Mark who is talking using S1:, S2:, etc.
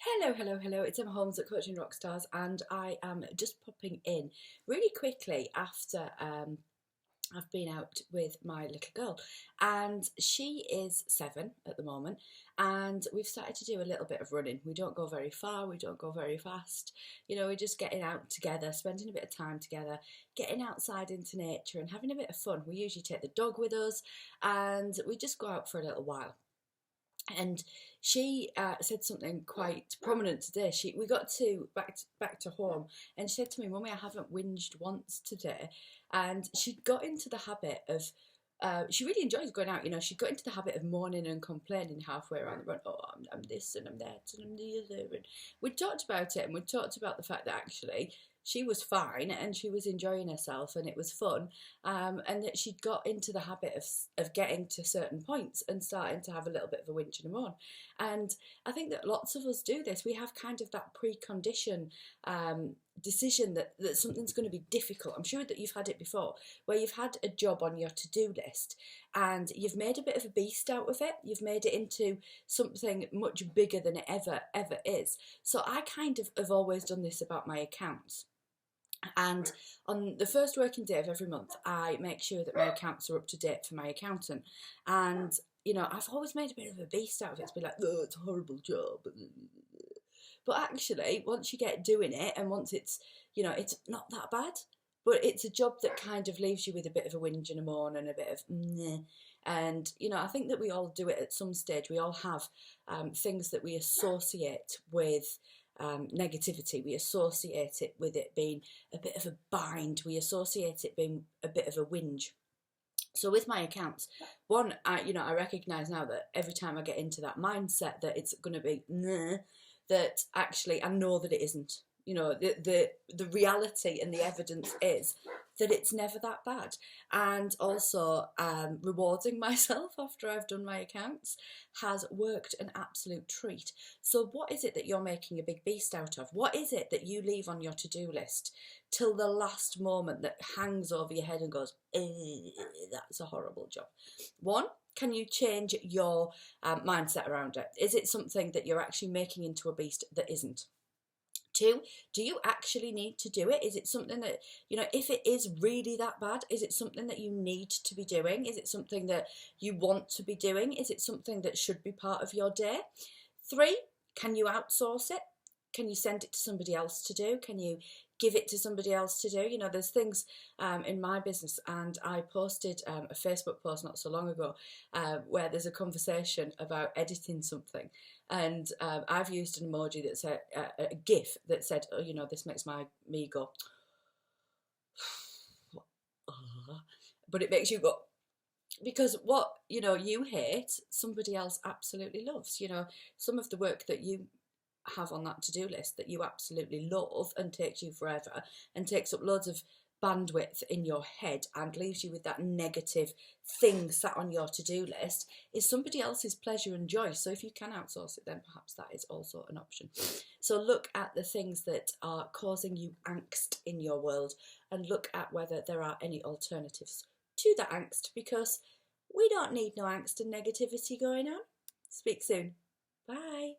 S1: Hello, hello, hello. It's Emma Holmes at Coaching Rockstars, and I am just popping in really quickly after I've been out with my little girl, and she is 7 at the moment, and we've started to do a little bit of running. We don't go very far, we don't go very fast. We're just getting out together, spending a bit of time together, getting outside into nature and having a bit of fun. We usually take the dog with us, and we just go out for a little while. And she said something quite prominent today. We got to back to home, and she said to me, "Mummy, I haven't whinged once today." And she got into the habit of. She really enjoys going out, She got into the habit of moaning and complaining halfway around the run. Oh, I'm this and I'm that and I'm the other. And we talked about it, and we talked about the fact that actually she was fine and she was enjoying herself and it was fun, and that she'd got into the habit of getting to certain points and starting to have a little bit of a whinge and a moan. And I think that lots of us do this. We have kind of that precondition decision that something's going to be difficult. I'm sure that you've had it before, where you've had a job on your to-do list and you've made a bit of a beast out of it. You've made it into something much bigger than it ever is. So I kind of have always done this about my accounts. And on the first working day of every month, I make sure that my accounts are up to date for my accountant. And, I've always made a bit of a beast out of it. It's been like, oh, it's a horrible job. But actually, once you get doing it and once it's not that bad, but it's a job that kind of leaves you with a bit of a whinge and a moan and a bit of meh. And, I think that we all do it at some stage. We all have things that we associate with negativity. We associate it with it being a bit of a bind. We associate it being a bit of a whinge. So with my accounts, one, I recognise now that every time I get into that mindset that it's going to be that actually I know that it isn't. The reality and the evidence is that it's never that bad. And also rewarding myself after I've done my accounts has worked an absolute treat. So what is it that you're making a big beast out of? What is it that you leave on your to-do list till the last moment that hangs over your head and goes, that's a horrible job? One, can you change your mindset around it? Is it something that you're actually making into a beast that isn't? Two, do you actually need to do it? Is it something that, if it is really that bad, is it something that you need to be doing? Is it something that you want to be doing? Is it something that should be part of your day? Three, can you outsource it? Can you send it to somebody else to do? Can you give it to somebody else to do? There's things in my business, and I posted a Facebook post not so long ago where there's a conversation about editing something, and I've used an emoji that's a GIF that said, oh, this makes me go, but it makes you go, because what you hate, somebody else absolutely loves. Some of the work that you have on that to-do list that you absolutely love and takes you forever and takes up loads of bandwidth in your head and leaves you with that negative thing sat on your to-do list is somebody else's pleasure and joy. So if you can outsource it, then perhaps that is also an option. So look at the things that are causing you angst in your world and look at whether there are any alternatives to that angst, because we don't need no angst and negativity going on. Speak soon. Bye.